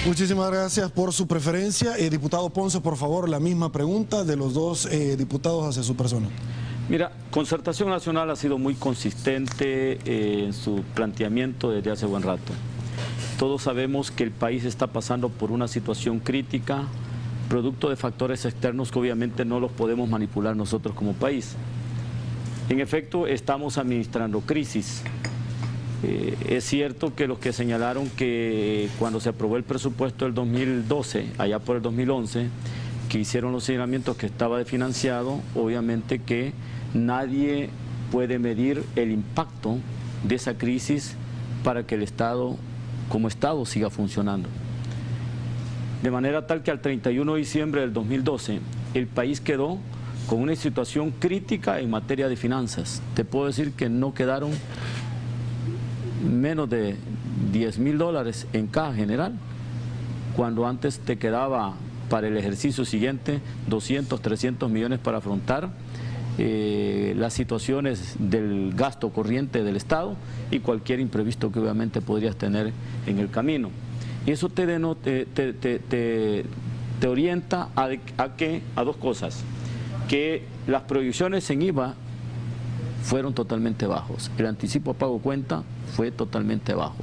Muchísimas gracias por su preferencia. Diputado Ponce, por favor, la misma pregunta de los dos diputados hacia su persona. Mira, Concertación Nacional ha sido muy consistente en su planteamiento desde hace buen rato. Todos sabemos que el país está pasando por una situación crítica, producto de factores externos que obviamente no los podemos manipular nosotros como país. En efecto, estamos administrando crisis. Es cierto que los que señalaron que cuando se aprobó el presupuesto del 2012, allá por el 2011, que hicieron los señalamientos que estaba desfinanciado, obviamente que nadie puede medir el impacto de esa crisis para que el Estado, como Estado, siga funcionando. De manera tal que al 31 de diciembre del 2012, el país quedó con una situación crítica en materia de finanzas. Te puedo decir que no quedaron menos de $10.000 en caja general, cuando antes te quedaba para el ejercicio siguiente 200, 300 millones para afrontar las situaciones del gasto corriente del Estado y cualquier imprevisto que obviamente podrías tener en el camino. Y eso te orienta a dos cosas: que las proyecciones en IVA fueron totalmente bajos, el anticipo a pago cuenta fue totalmente bajo.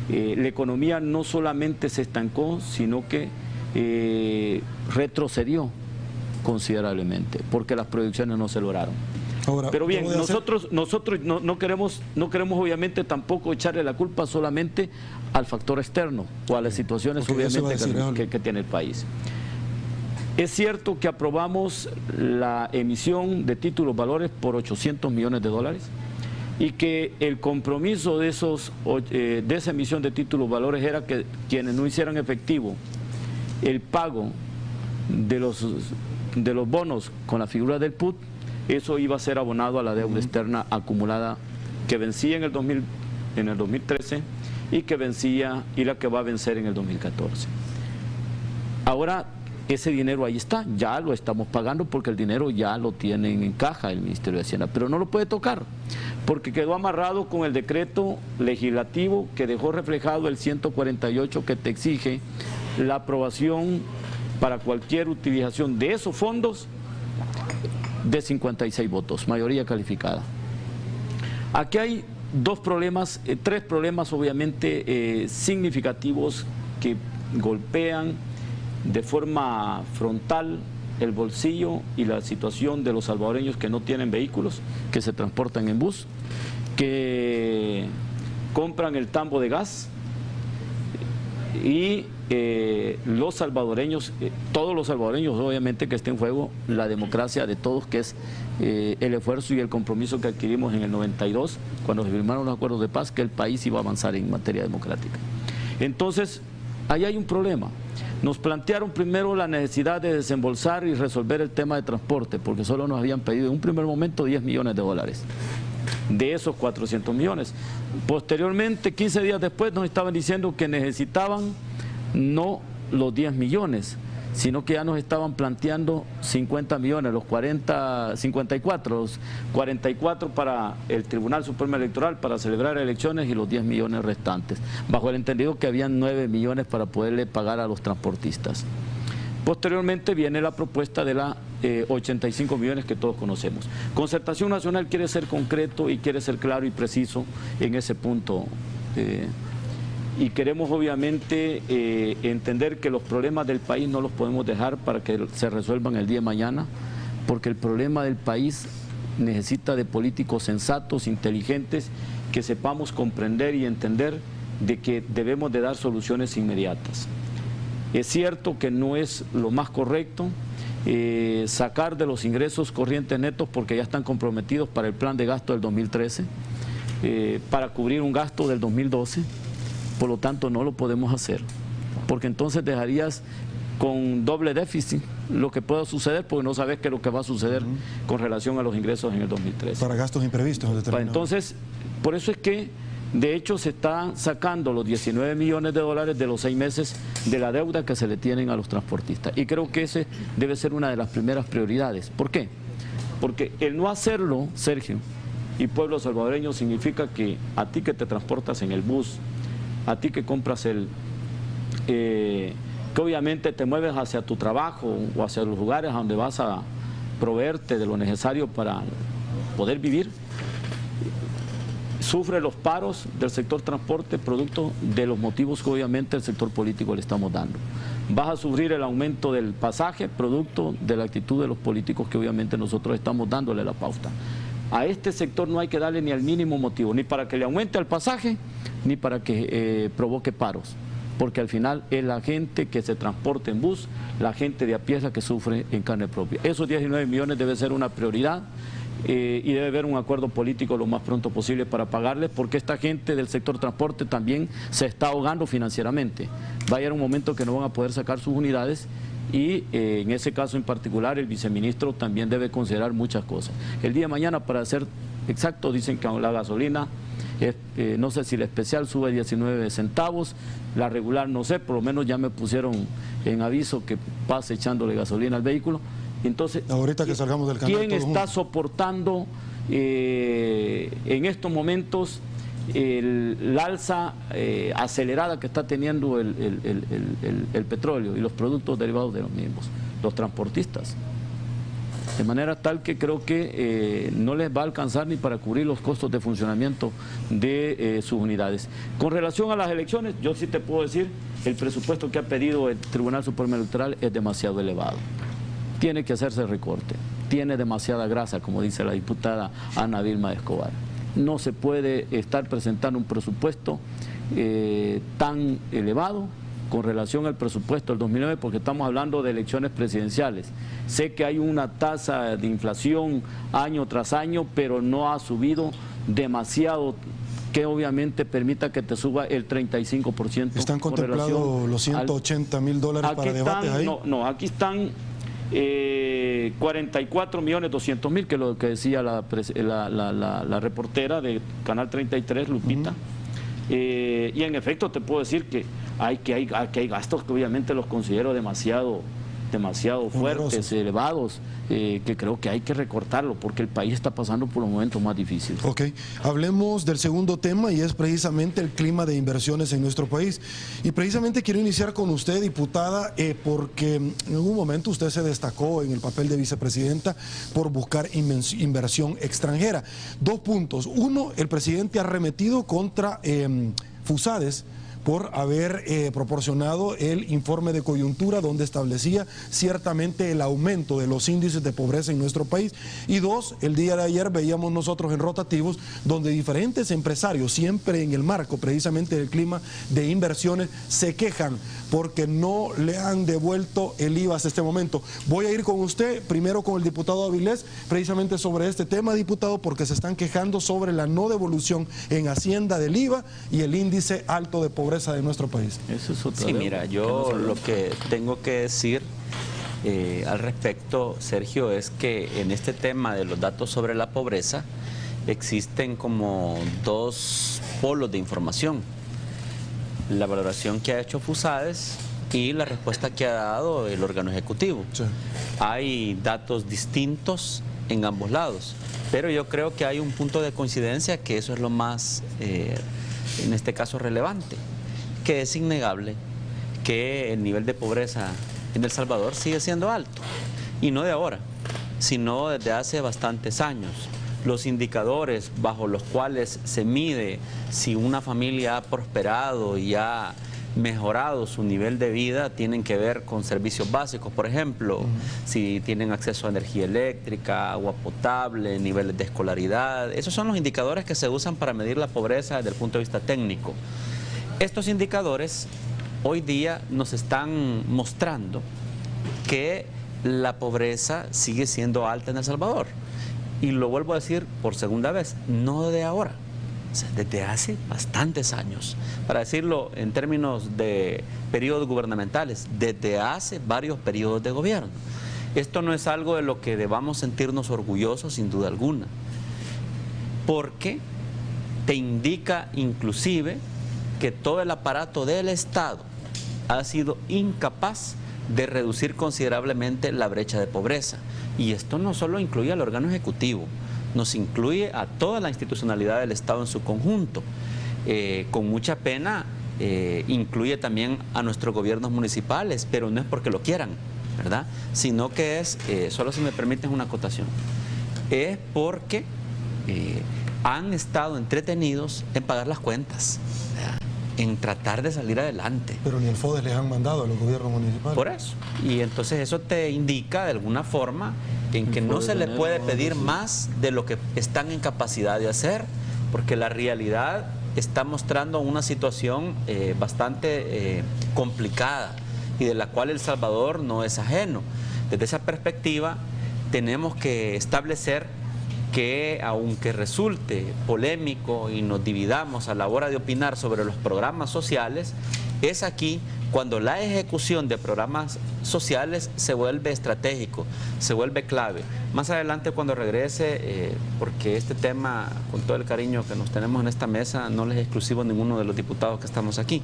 La economía no solamente se estancó, sino que retrocedió considerablemente, porque las proyecciones no se lograron. Ahora, pero bien, nosotros no queremos obviamente tampoco echarle la culpa solamente al factor externo o a las situaciones obviamente que tiene el país. Es cierto que aprobamos la emisión de títulos valores por $800 millones y que el compromiso de esa emisión de títulos valores era que quienes no hicieran efectivo el pago de los bonos con la figura del PUT, eso iba a ser abonado a la deuda externa acumulada que vencía en el 2013 y que vencía y la que va a vencer en el 2014. Ahora ese dinero ahí está, ya lo estamos pagando porque el dinero ya lo tienen en caja el Ministerio de Hacienda, pero no lo puede tocar porque quedó amarrado con el decreto legislativo que dejó reflejado el 148 que te exige la aprobación para cualquier utilización de esos fondos de 56 votos, mayoría calificada. Aquí hay tres problemas obviamente significativos que golpean de forma frontal el bolsillo y la situación de los salvadoreños que no tienen vehículos, que se transportan en bus, que compran el tambo de gas y los salvadoreños, todos los salvadoreños obviamente que esté en juego la democracia de todos, que es el esfuerzo y el compromiso que adquirimos en el 92 cuando se firmaron los acuerdos de paz, que el país iba a avanzar en materia democrática. Entonces, ahí hay un problema. Nos plantearon primero la necesidad de desembolsar y resolver el tema de transporte, porque solo nos habían pedido en un primer momento $10 millones de esos 400 millones. Posteriormente, 15 días después, nos estaban diciendo que necesitaban no los 10 millones, sino que ya nos estaban planteando 50 millones, los 44 para el Tribunal Supremo Electoral para celebrar elecciones y los 10 millones restantes, bajo el entendido que habían 9 millones para poderle pagar a los transportistas. Posteriormente viene la propuesta de la 85 millones que todos conocemos. Concertación Nacional quiere ser concreto y quiere ser claro y preciso en ese punto. Y queremos obviamente entender que los problemas del país no los podemos dejar para que se resuelvan el día de mañana, porque el problema del país necesita de políticos sensatos, inteligentes, que sepamos comprender y entender de que debemos de dar soluciones inmediatas. Es cierto que no es lo más correcto sacar de los ingresos corrientes netos porque ya están comprometidos para el plan de gasto del 2013, para cubrir un gasto del 2012. Por lo tanto, no lo podemos hacer, porque entonces dejarías con doble déficit lo que pueda suceder, porque no sabes qué es lo que va a suceder con relación a los ingresos en el 2013. Para gastos imprevistos. Entonces, por eso es que, de hecho, se están sacando los $19 millones de los 6 meses de la deuda que se le tienen a los transportistas. Y creo que ese debe ser una de las primeras prioridades. ¿Por qué? Porque el no hacerlo, Sergio, y pueblo salvadoreño, significa que a ti que te transportas en el bus, a ti que compras el que obviamente te mueves hacia tu trabajo o hacia los lugares donde vas a proveerte de lo necesario para poder vivir, sufre los paros del sector transporte producto de los motivos que obviamente el sector político le estamos dando. Vas a sufrir el aumento del pasaje producto de la actitud de los políticos que obviamente nosotros estamos dándole la pauta. A este sector no hay que darle ni al mínimo motivo, ni para que le aumente el pasaje, ni para que provoque paros, porque al final es la gente que se transporta en bus, la gente de a pie que sufre en carne propia. Esos 19 millones debe ser una prioridad y debe haber un acuerdo político lo más pronto posible para pagarles, porque esta gente del sector transporte también se está ahogando financieramente. Va a llegar un momento que no van a poder sacar sus unidades y en ese caso en particular el viceministro también debe considerar muchas cosas. El día de mañana, para ser exacto, dicen que la gasolina, no sé si la especial sube 19 centavos, la regular no sé, por lo menos ya me pusieron en aviso que pase echándole gasolina al vehículo. Entonces, ahorita que salgamos del canal, ¿quién está soportando en estos momentos la alza acelerada que está teniendo el petróleo y los productos derivados de los mismos? Los transportistas. De manera tal que creo que no les va a alcanzar ni para cubrir los costos de funcionamiento de sus unidades. Con relación a las elecciones, yo sí te puedo decir, el presupuesto que ha pedido el Tribunal Supremo Electoral es demasiado elevado. Tiene que hacerse recorte, tiene demasiada grasa, como dice la diputada Ana Vilma Escobar. No se puede estar presentando un presupuesto tan elevado con relación al presupuesto del 2009, porque estamos hablando de elecciones presidenciales. Sé que hay una tasa de inflación año tras año, pero no ha subido demasiado, que obviamente permita que te suba el 35%. ¿Están contemplados los 180.000 dólares para debates ahí? No, aquí están 44.200.000, que es lo que decía la reportera de Canal 33, Lupita. Y en efecto te puedo decir que hay gastos que obviamente los considero demasiado fuertes, elevados, que creo que hay que recortarlo porque el país está pasando por los momentos más difíciles. Ok, hablemos del segundo tema y es precisamente el clima de inversiones en nuestro país. Y precisamente quiero iniciar con usted, diputada, porque en algún momento usted se destacó en el papel de vicepresidenta por buscar inversión extranjera. 2 puntos. Uno, el presidente ha arremetido contra FUSADES por haber proporcionado el informe de coyuntura donde establecía ciertamente el aumento de los índices de pobreza en nuestro país. Y 2, el día de ayer veíamos nosotros en Rotativos donde diferentes empresarios, siempre en el marco precisamente del clima de inversiones, se quejan porque no le han devuelto el IVA hasta este momento. Voy a ir con usted, primero con el diputado Avilés, precisamente sobre este tema, diputado, porque se están quejando sobre la no devolución en Hacienda del IVA y el índice alto de pobreza de nuestro país. Eso es otra mira, yo lo que tengo que decir al respecto, Sergio, es que en este tema de los datos sobre la pobreza existen como 2 polos de información: la valoración que ha hecho FUSADES y la respuesta que ha dado el órgano ejecutivo. Sí. Hay datos distintos en ambos lados, pero yo creo que hay un punto de coincidencia, que eso es lo más, en este caso, relevante, que es innegable que el nivel de pobreza en El Salvador sigue siendo alto, y no de ahora, sino desde hace bastantes años. Los indicadores bajo los cuales se mide si una familia ha prosperado y ha mejorado su nivel de vida tienen que ver con servicios básicos, por ejemplo, si tienen acceso a energía eléctrica, agua potable, niveles de escolaridad. Esos son los indicadores que se usan para medir la pobreza desde el punto de vista técnico. Estos indicadores hoy día nos están mostrando que la pobreza sigue siendo alta en El Salvador. Y lo vuelvo a decir por segunda vez, no de ahora, o sea, desde hace bastantes años. Para decirlo en términos de periodos gubernamentales, desde hace varios periodos de gobierno. Esto no es algo de lo que debamos sentirnos orgullosos, sin duda alguna, porque te indica inclusive que todo el aparato del Estado ha sido incapaz de reducir considerablemente la brecha de pobreza. Y esto no solo incluye al órgano ejecutivo, nos incluye a toda la institucionalidad del Estado en su conjunto. Con mucha pena, incluye también a nuestros gobiernos municipales, pero no es porque lo quieran, ¿verdad? Sino que es, solo si me permiten una acotación, es porque han estado entretenidos en pagar las cuentas, en tratar de salir adelante. Pero ni el FODES les han mandado a los gobiernos municipales. Por eso. Y entonces eso te indica de alguna forma en que no se le puede pedir más de lo que están en capacidad de hacer, porque la realidad está mostrando una situación bastante complicada y de la cual El Salvador no es ajeno. Desde esa perspectiva tenemos que establecer que, aunque resulte polémico y nos dividamos a la hora de opinar sobre los programas sociales, es aquí cuando la ejecución de programas sociales se vuelve estratégico, se vuelve clave. Más adelante, cuando regrese, porque este tema, con todo el cariño que nos tenemos en esta mesa, no les es exclusivo a ninguno de los diputados que estamos aquí.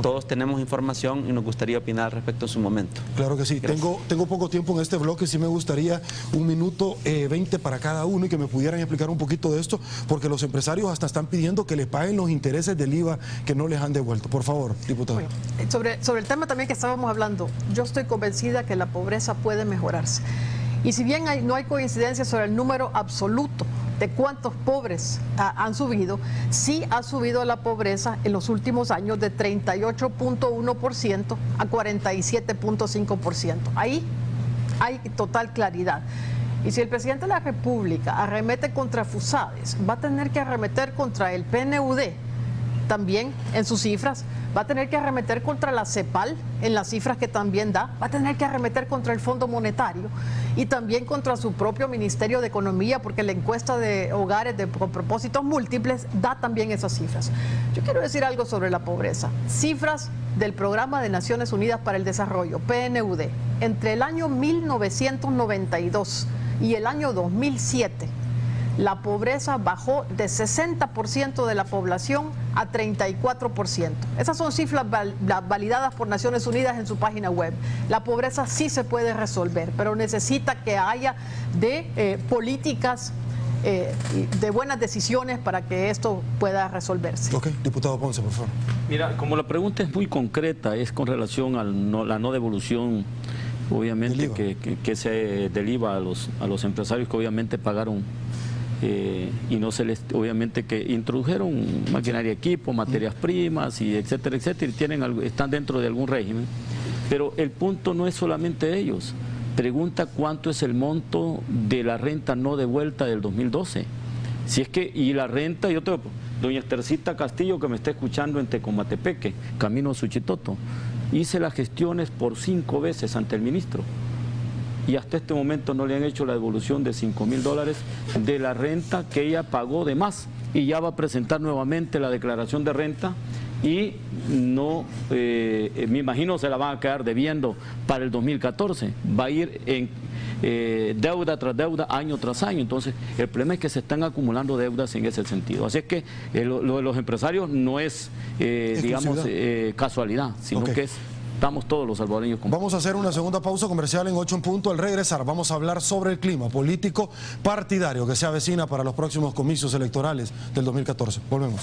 Todos tenemos información y nos gustaría opinar al respecto en su momento. Claro que sí. Tengo poco tiempo en este bloque, sí me gustaría 1 minuto 20 para cada uno y que me pudieran explicar un poquito de esto, porque los empresarios hasta están pidiendo que les paguen los intereses del IVA que no les han devuelto. Por favor, diputado. Bueno, sobre el tema también que estábamos hablando, yo estoy convencida que la pobreza puede mejorarse. Y si bien no hay coincidencia sobre el número absoluto de cuántos pobres han subido, sí ha subido la pobreza en los últimos años de 38.1% a 47.5%. Ahí hay total claridad. Y si el presidente de la República arremete contra FUSADES, va a tener que arremeter contra el PNUD también en sus cifras, va a tener que arremeter contra la CEPAL en las cifras que también da, va a tener que arremeter contra el Fondo Monetario y también contra su propio Ministerio de Economía, porque la encuesta de hogares con propósitos múltiples da también esas cifras. Yo quiero decir algo sobre la pobreza. Cifras del Programa de Naciones Unidas para el Desarrollo, PNUD, entre el año 1992 y el año 2007, la pobreza bajó de 60% de la población a 34%. Esas son cifras validadas por Naciones Unidas en su página web. La pobreza sí se puede resolver, pero necesita que haya políticas de buenas decisiones para que esto pueda resolverse. Ok, diputado Ponce, por favor. Mira, como la pregunta es muy concreta, es con relación a la no devolución, obviamente, que se del IVA a los empresarios que obviamente pagaron y no se les, obviamente, que introdujeron maquinaria, equipo, materias primas y etcétera, etcétera, y están dentro de algún régimen. Pero el punto no es solamente ellos. Pregunta cuánto es el monto de la renta no devuelta del 2012. Si es que, y la renta, doña Estercita Castillo, que me está escuchando en Tecomatepeque, camino a Suchitoto, hice las gestiones por 5 veces ante el ministro. Y hasta este momento no le han hecho la devolución de $5.000 de la renta que ella pagó de más. Y ya va a presentar nuevamente la declaración de renta y no, me imagino se la van a quedar debiendo para el 2014. Va a ir en deuda tras deuda, año tras año. Entonces, el problema es que se están acumulando deudas en ese sentido. Así es que lo de los empresarios no es, digamos, casualidad, sino que estamos todos los salvadoreños con... Vamos a hacer una segunda pausa comercial en 8 en punto. Al regresar vamos a hablar sobre el clima político partidario que se avecina para los próximos comicios electorales del 2014. Volvemos.